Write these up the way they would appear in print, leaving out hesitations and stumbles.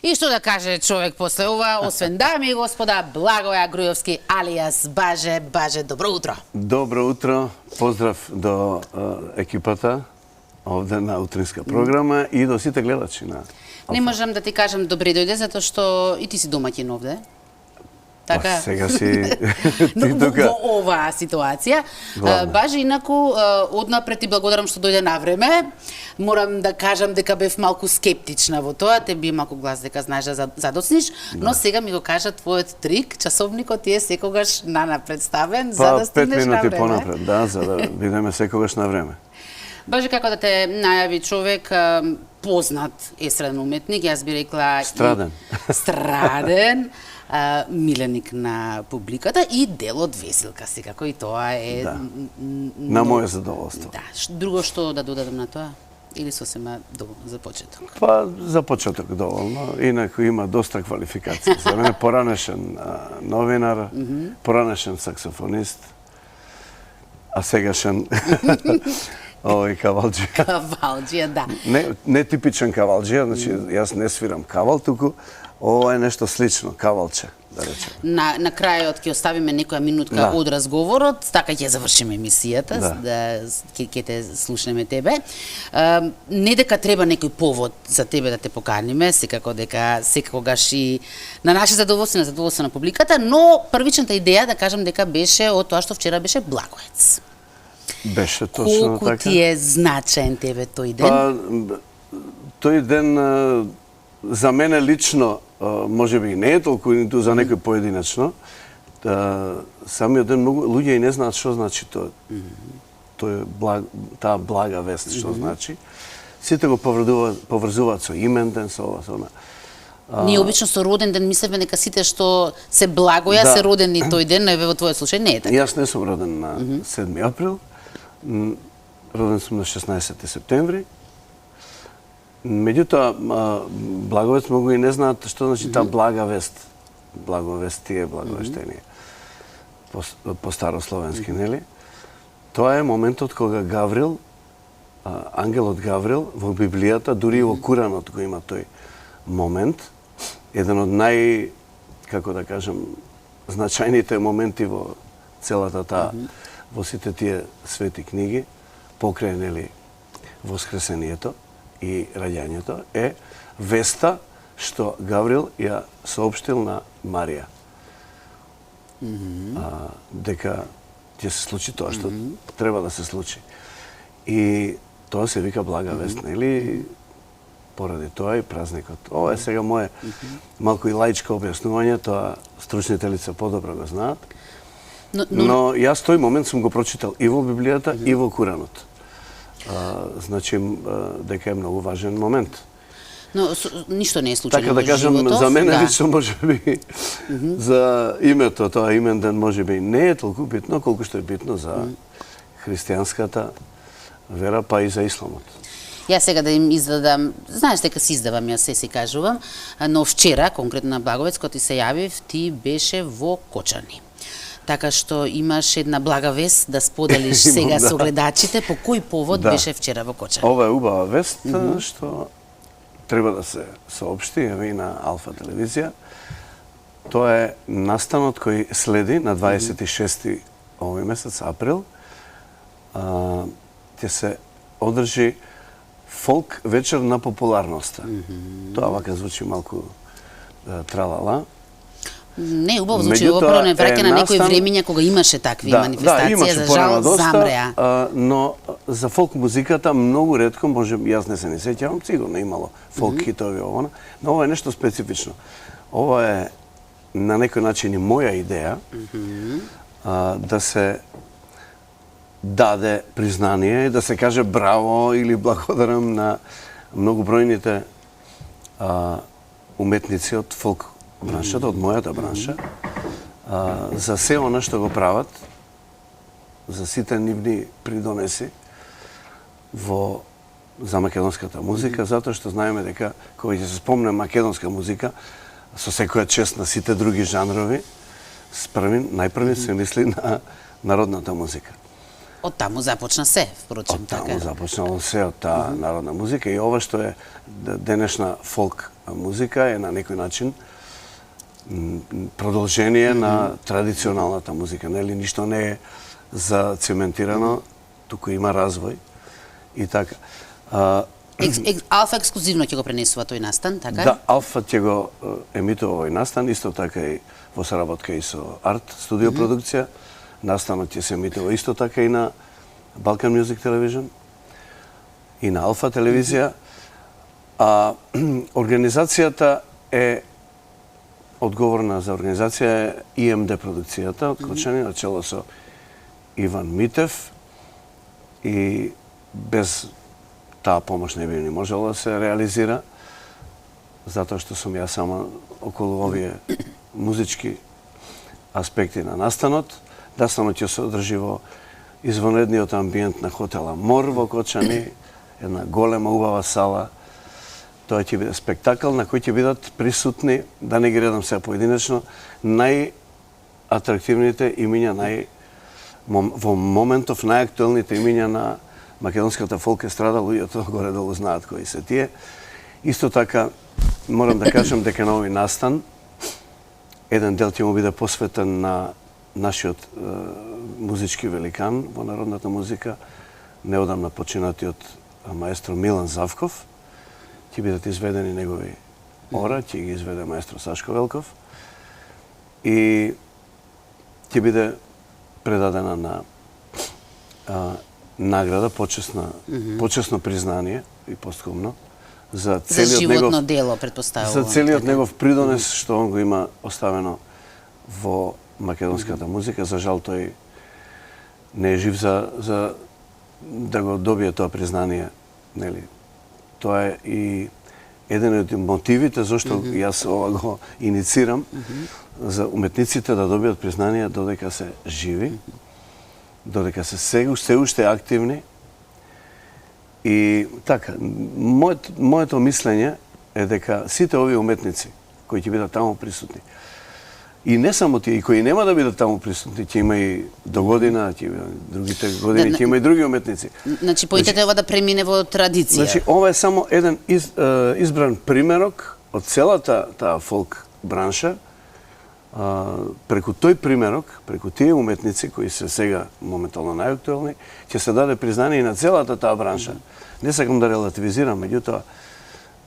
И што да каже човек после ова, освен дами и господа, Благоја Грујовски алијас Баже, добро утро. Добро утро, поздрав до екипата овде на утринска програма и до сите гледачи на Алфа. Не можам да ти кажам добре дојде, затоа што и ти си домаќин овде. Така? Сега си Но, ти тука. во оваа ситуација. Баже, инаку, однапред ти благодарам што дојде на време. Морам да кажам дека бев малку скептична во тоа, те би малку глас дека знаеш да задоцниш, но сега ми го кажа твојот трик, часовникот ти е секогаш представен за да стигнеш на време. 5 минути понапред, да, за да бидеме секогаш на време. Баже, како да те најави човек, познат естраден уметник, јас би рекла... Страден. Миленик на публиката и дел од Веселка, секако и тоа е... Да. На моје задоволство. Да. Друго што да додадам на тоа? Или сосема доволно за почеток? Па, за почеток доволно. Инаку има доста квалификации. За мене поранешен новинар, поранешен саксофонист, а сегашен овој кавалџија. Кавалџија, да. Не типичен кавалџија, значи јас не свирам кавал, туку ова е нешто слично, кавалче, да речем. На крајот ќе оставиме некоја минутка од разговорот, така ќе завршиме емисијата, ќе те слушнеме тебе. Не дека треба некој повод за тебе да те поканиме, секако дека секогаш и на наше задоволство, на задоволство на публиката, но првичната идеја да кажам дека беше од тоа што вчера беше Благоец. Беше точно така. Колку ти е значаен тебе тој ден? Па, тој ден за мене лично, може би не е толку ниту за некој поединечно, самиот ден многу луѓе и не знаат што значи тоа. Таа блага вест што значи. Сите го поврзуваат со имен ден, со ова, со она. Ние обично со роден ден мислиме дека сите што се Благоја се родени тој ден, но во твојот случај не е така. Јас не сум роден на 7 април, роден сум на 16 септември. Меѓутоа, Благовест многу и не знаат што значи таа блага вест. Благовестие, благовештение. По старословенски, нели? Тоа е моментот кога Гаврил, ангелот Гаврил, во Библијата, дури и во Куранот го има тој момент. Еден од како да кажем, значајните моменти во целата таа, во сите тие свети книги, покрај, нели, Воскресението и раѓањето, е веста што Гаврил ја соопштил на Марија. Дека ќе се случи тоа што треба да се случи. И тоа се вика блага вест, нели? Поради тоа и празникот. Ова е сега моје малку и лаичко објаснување, тоа стручните лица подобро го знаат. Но јас тој момент сум го прочитал и во Библијата и во Куранот. Значи дека е многу важен момент. Но ништо не е случајно така да кажам, животот. За мене лично можеби за името, тоа имен ден можеби не е толку битно колку што е битно за христијанската вера, па и за исламот. Јас сега да им издадам, знаеш дека си издавам, јас се си кажувам, но вчера, конкретно на Благовец, кога ти се јавив, ти беше во Кочани. Така што имаш една блага вест да споделиш сега со гледачите, по кој повод беше вчера во Кочани? Ова е убава вест, што треба да се соопшти и на Алфа телевизија. Тоа е настанот кој следи на 26 овој месец, април. Ќе се одржи фолк вечер на популарноста. Тоа вака звучи малку тралала. Не, убаво звучи, опро не враќа на некои времења кога имаше такви манифестации, за жал замреа. Но за фолк музиката многу ретко, може, јас не се не сеќавам, сигурно имало фолк хитови овона, но ова е нешто специфично. Ова е на некој начин и моја идеја да се даде признание и да се каже браво или благодарам на многобројните уметници од фолк браншата, од мојата бранша, за се она што го прават, за сите нивни придонеси за македонската музика, затоа што знаеме дека кога ќе се спомне македонска музика, со секоја чест на сите други жанрови, најпрви се мисли на народната музика. од таму започна се, впрочем, Од таму така. започнало се од таа народна музика и ова што е денешна фолк музика е на некој начин продолжение на традиционалната музика, нели ништо не е зацементирано, туку има развој и така. Алфа ексклузивно ќе го пренесува тој настан, така? Да, Алфа ќе го емитува овој настан, исто така и во соработка и со Арт студио продукција. Настанот ќе се емитува исто така и на Balkan Music Television и на Алфа телевизија. А организацијата е одговорна за организација е ИМД продукцијата од Кочани, начело со Иван Митев, и без таа помош не би ни можело да се реализира, затоа што сум ја само околу овие музички аспекти на настанот. Настанот ќе се одржи во извонредниот амбиент на хотела Мор во Кочани, една голема убава сала. Тоа ќе биде спектакл на кој ќе бидат присутни, да не ги редам сега поединечно, најатрактивните имиња, во моментов најактуелните имиња на македонската фолк естрада, луѓето горе-долу знаат кои се тие. Исто така, морам да кажам дека на овој настан, еден дел ќе му биде посветен на нашиот музички великан во народната музика, неодамна починатиот маестро Милан Завков. Ќе бидат изведени негови ора, ќе ги изведе маестро Сашко Велков и ќе биде предадена на награда, почесно признание и поскумно за целиот животно дело, предпоставувам. За целиот негов придонес што он го има оставено во македонската музика. За жал тој не е жив за да го добие тоа признание, нели? Тоа е и еден од мотивите зашто јас ова го иницирам, за уметниците да добијат признание додека се живи, додека се се уште активни. И така, моето мислење е дека сите овие уметници кои ќе бидат таму присутни, и не само тие, и кои нема да бидат таму присутни, ќе има и до година, другите години ќе има и други уметници. Значи, поинтата е ова да премине во традиција. Значи, ова е само еден избран примерок од целата таа фолк бранша. Преку тој примерок, преку тие уметници кои се сега моментално најактуелни, ќе се даде признание и на целата таа бранша. Не сакам да релативизирам, меѓутоа,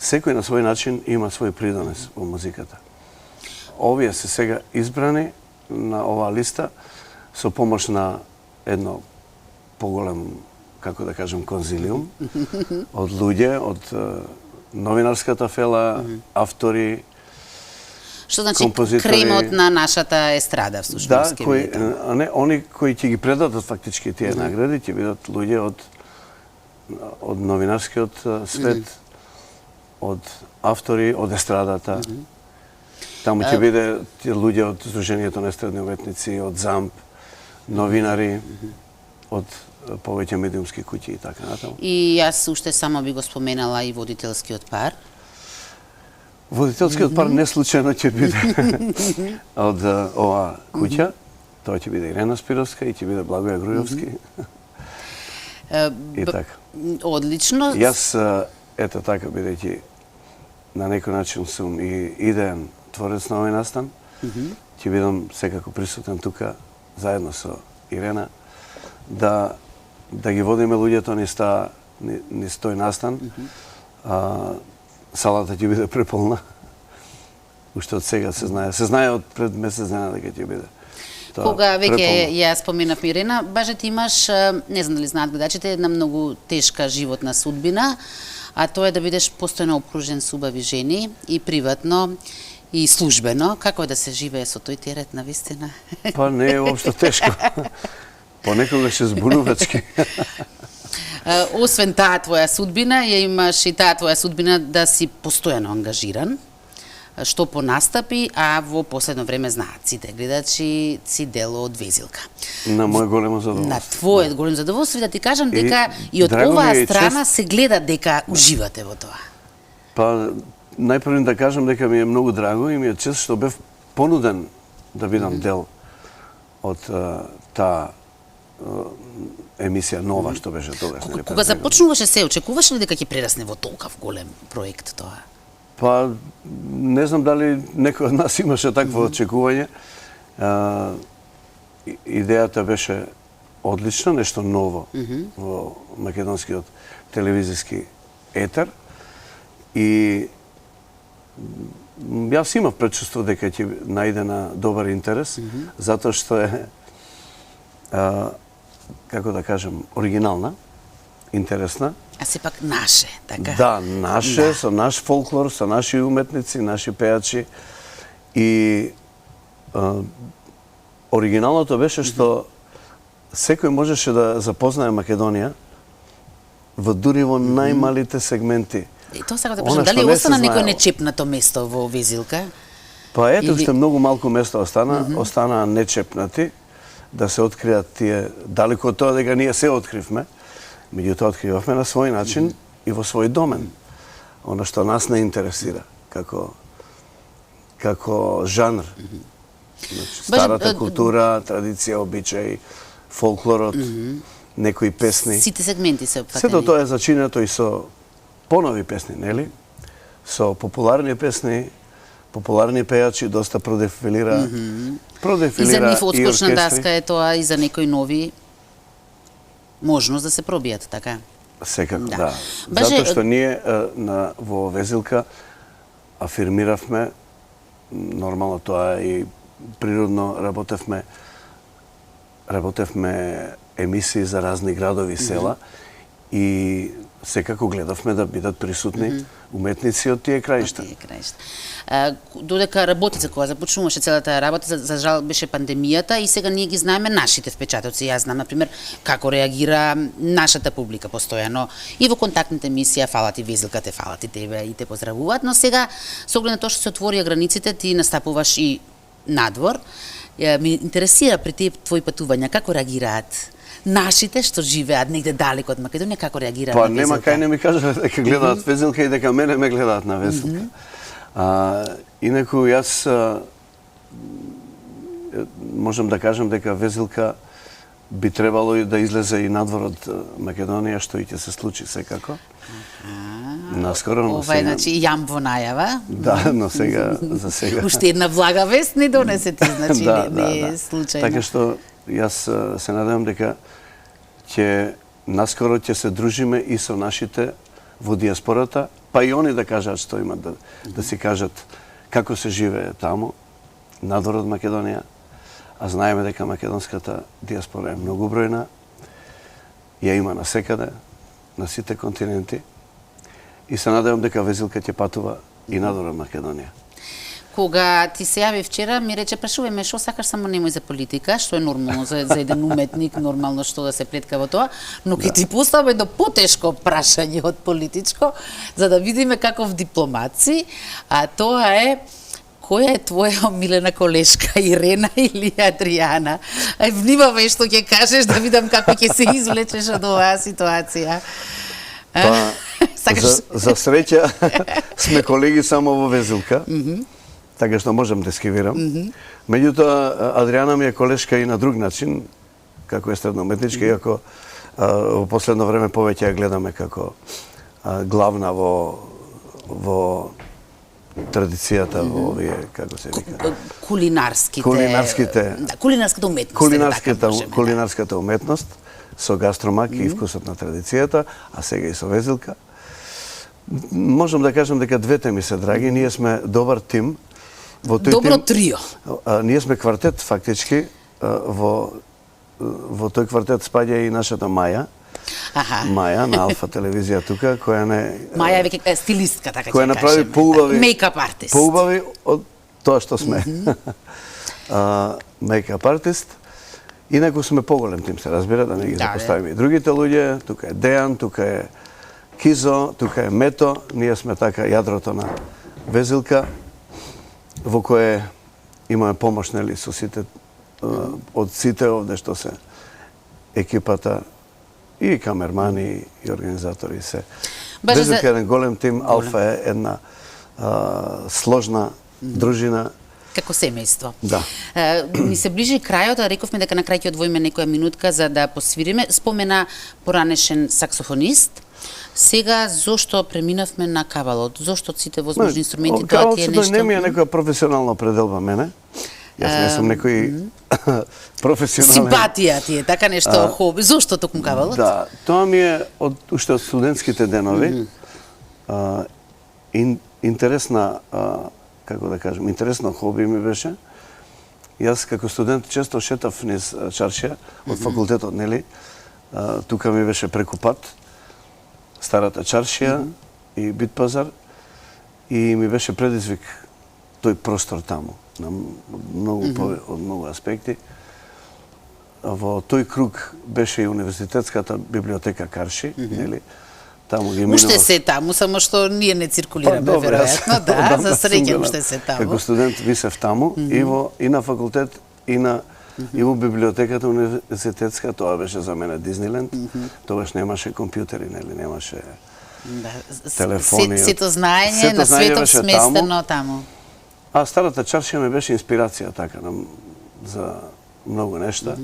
секој на свој начин има свој придонес во музиката. Овие се сега избрани на оваа листа со помош на едно поголем, како да кажем, конзилиум од луѓе, од новинарската фела, автори, Што значи композитори, кремот на нашата естрада, всушност? Да, они кои ќе ги предадат фактички тие награди, ќе бидат луѓе од новинарскиот свет, од автори, од естрадата. Таму ќе биде луѓе од Сдруженијето на естрадни уметници, од ЗАМП, новинари, од повеќе медиумски куќи и така натаму. И јас уште само би го споменала и водителскиот пар. Водителскиот пар не случајно ќе биде од оваа куќа. Тоа ќе биде Ирена Спировска и ќе биде Благоја Грујовски. И така. Одлично. Јас, ето така, бидејќи на некој начин сум и идеен творец на овој настан, ќе бидам секако присутен тука, заедно со Ирена, да ги водиме луѓето низ тој настан. Салата ќе биде преполна. Уште од сега се знае. Се знае од пред месец дена дека ќе биде. Кога веќе ја споменав Ирена, баш ти имаш, не знам дали знаат гледачите, една многу тешка животна судбина, а тоа е да бидеш постојано окружен со убави жени и приватно и службено. Како е да се живее со тој терет на вистина? Па не е воопшто тешко. Понекогаш е збунувачки. Освен таа твоја судбина, ја имаш и таа твоја судбина да си постојано ангажиран, што по настапи, а во последно време знаат сите гледачи, си дело од Везилка. На моје големо задоволство. На твое големо задоволство, да ти кажам дека и од оваа страна се гледа дека уживате во тоа. Па, најпрво да кажам дека ми е многу драго и ми е чест што бев понуден да бидам дел од таа емисија нова што беше тогаш. Кога започнуваше се, очекуваше ли дека ќе прерасне во толкав голем проект тоа? Па, не знам дали некој од нас имаше такво очекување. Идејата беше одлична, нешто ново во македонскиот телевизиски етер. И јас имав предчувство дека ќе најде на добар интерес, затоа што е, како да кажем, оригинална, интересна. А сепак наше, така? Да, наше, со наш фолклор, со наши уметници, наши пејачи. И оригиналното беше што секој можеше да запознае Македонија дури во најмалите сегменти. И тоа сакам да кажам, дали остана некој нечепнато место во Везилка? Па ето што многу малку место остана нечепнати, да се откријат тие, далеко од тоа дека ние се откривме, меѓутоа откривавме на свој начин и во свој домен. Оно што нас не интересира, како жанр. Старата култура, традиција, обичаи, фолклорот, некои песни. Сите сегменти се опфатени. Сето тоа е зачинето и со понови песни, нели? Со популарни песни, популарни пејачи, доста продефилира и за нив одскочна даска е тоа, и за некои нови можност да се пробијат, така? Секако, да. Затоа што ние во Везилка афирмиравме, нормално тоа и природно работевме емисии за разни градови и села и секако гледавме да бидат присутни уметници од тие краишта. Додека работица, кога започнуваше целата таа работа, за жал беше пандемијата и сега ние ги знаеме нашите впечатоци. Јас знам, например, како реагира нашата публика постојано и во контактните емисија, фала ти Везилка, те фала ти тебе и те поздравуваат, но сега, со оглед на тоа што се отворија границите, ти настапуваш и надвор. Ме интересира при тие твои патувања, како реагираат нашите што живеат негде далеко од Македонија, како реагираат на Везилка? Па нема кај не ми кажале дека гледаат Везилка и дека мене ме гледаат на Везилка. Инаку јас можам да кажам дека Везилка би требало и да излезе и надвор од Македонија, што и ќе се случи секако. Наскоро, но сега... значи, јам во најава. Да, но сега, за сега... Уште една блага вест не донесе ти, значи, не е случајно. Така што, јас се надевам дека наскоро ќе се дружиме и со нашите во диаспората, па и они да кажат што имат, да си кажат како се живее таму, надвор од Македонија, а знаеме дека македонската диаспора е многу бројна, ја има насекаде, на сите континенти, и се надевам дека Везилка ќе патува и надвор од Македонија. Кога ти се јави вчера, ми рече, прашувај ме, шо сакаш, само немој за политика, што е нормално за еден уметник, нормално што да се плетка во тоа, но ќе ти поставам едно потешко прашање од политичко, за да видиме каков дипломаци, а тоа е, која е твоја омилена колешка, Ирена или Адријана? Внимавај што ќе кажеш, да видам како ќе се извлечеш од оваа ситуација. Па, за среќа сме колеги само во Везилка, така што можам да скивирам. Меѓутоа, Адријана ми е колешка и на друг начин, како е средноуметничка, иако во последно време повеќе ја гледаме како главна во традицијата, во овие, како се вика? Кулинарската уметност. Кулинарската уметност, со гастромак и вкусот на традицијата, а сега и со Везилка. Можам да кажам дека двете ми се драги, ние сме добар тим. Добро трио. Ние сме квартет, фактички. Во тој квартет спаѓа и нашата Маја. Маја на Алфа телевизија тука, која не... Маја е веќе стилистка, така ќе кажем. Која направи поубави... Мейкап артист. Поубави од тоа што сме. Мейкап артист. Инаку сме поголем тим, се разбира, да не ги запоставиме и другите луѓе. Тука е Дејан, тука е Кизо, тука е Мето. Ние сме така јадрото на Везилка, во кое имаме помош, нели, со сите, од сите овде што се екипата, и камермани, и организатори, се. Везилка е еден голем тим, Алфа е една сложна дружина, како семејство. Да. Ни се ближи крајот, а рековме дека на крај ќе одвоиме некоја минутка за да посвириме. Спомена поранешен саксофонист. Сега зошто преминавме на кавалот? Зошто сите возможни инструменти, тоа ти е нешто? Не ми е некоја професионална пределба мене. Јас не сум некој професионален. Симпатија ти е, така нешто хоби. Зошто токму кавалот? Да, тоа ми е уште од студентските денови. Интересна, како да кажем, интересно хоби ми беше. Јас како студент често шетав низ чаршија од факултетот, нели? Тука ми беше преку пат, старата чаршија и Битпазар, и ми беше предизвик тој простор таму, на од многу аспекти. Во тој круг беше и универзитетската библиотека Карши, нели? Таму ги минував. Уште се таму, само што ние не циркулираме, веројатно, да, за среќа уште се таму. Како студент висев таму, и на факултет, и во библиотеката универзитетска, тоа беше за мене Дизниленд. Тогаш немаше компјутери, нели, немаше телефони. Сето знаење на светот сместено таму. А старата чаршија ми беше инспирација така за многу нешта.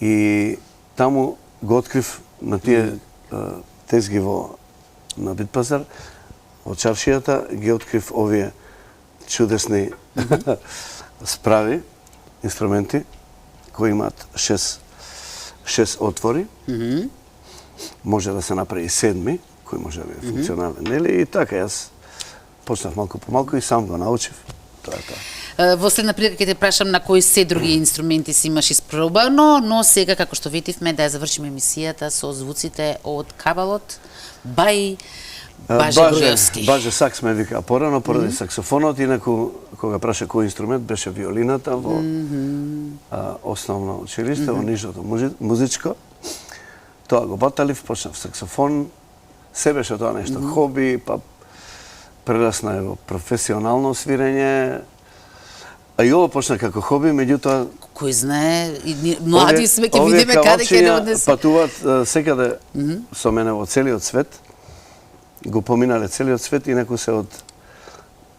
И таму го открив на тие тезги на Битпазар, од чаршијата ги открив овие чудесни справи, инструменти, кои имаат 6 отвори. Може да се направи и 7, кој може да е функционален, нели? И така, јас почнав малку по малку и сам го научив. Тоа е тоа. Во следна прилика ќе те прашам на кои се други инструменти си имаш испробано, но сега, како што ветивме, да ја завршиме емисијата со звуците од кавалот, Бај Баже Груевски. Баже сакс ме вика порано, поради саксофонот, инаку кога праша кој инструмент беше виолината во основно училиште, во нижното музичко. Тоа го баталив, почнав саксофон, се беше тоа нешто хоби, па прерасна во професионално свирење. А и ова почна како хоби, меѓутоа кој знае, млади сме, ќе видиме каде ќе не однесе. Патуваат секаде со мене во целиот свет. Го поминале целиот свет, инаку се од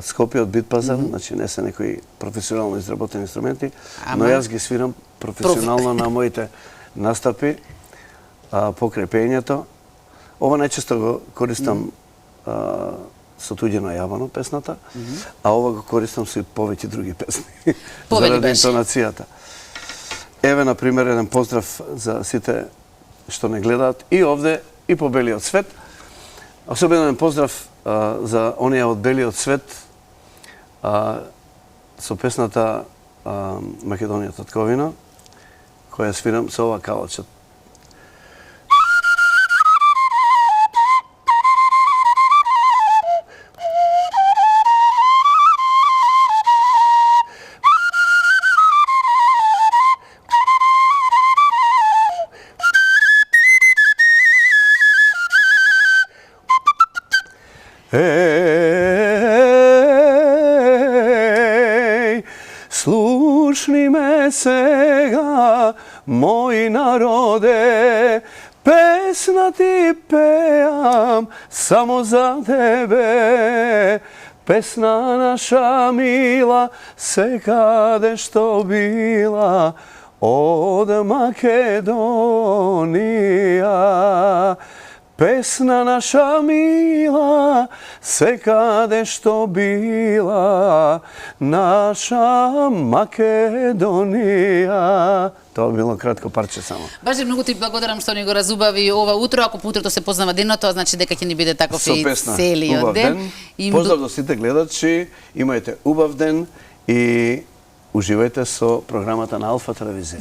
Скопје, од Битпазар, значи не се некои професионално изработени инструменти, но јас ги свирам професионално на моите настапи, покрај пеењето. Ова најчесто го користам со туѓе најавано песната, а ова го користам со и повеќе други песни, заради интонацијата. Еве, например, еден поздрав за сите што не гледаат и овде, и по белиот свет. Особено поздрав за оние од белиот свет со песната Македонија татковина, која свирам со ова кавалче. Слушни ме сега, мој народе, песна ти пеам само за тебе. Песна наша мила, секаде што била, од Македонија. Песна наша мила, секаде што била, наша Македонија. Тоа било кратко парче само. Баже, многу ти благодарам што ни го разубави ова утро. Ако по утрото се познава денот, тоа значи дека ќе ни биде таков и целиот ден. Поздрав до сите гледачи, имајте убав ден и уживајте со програмата на Алфа телевизија.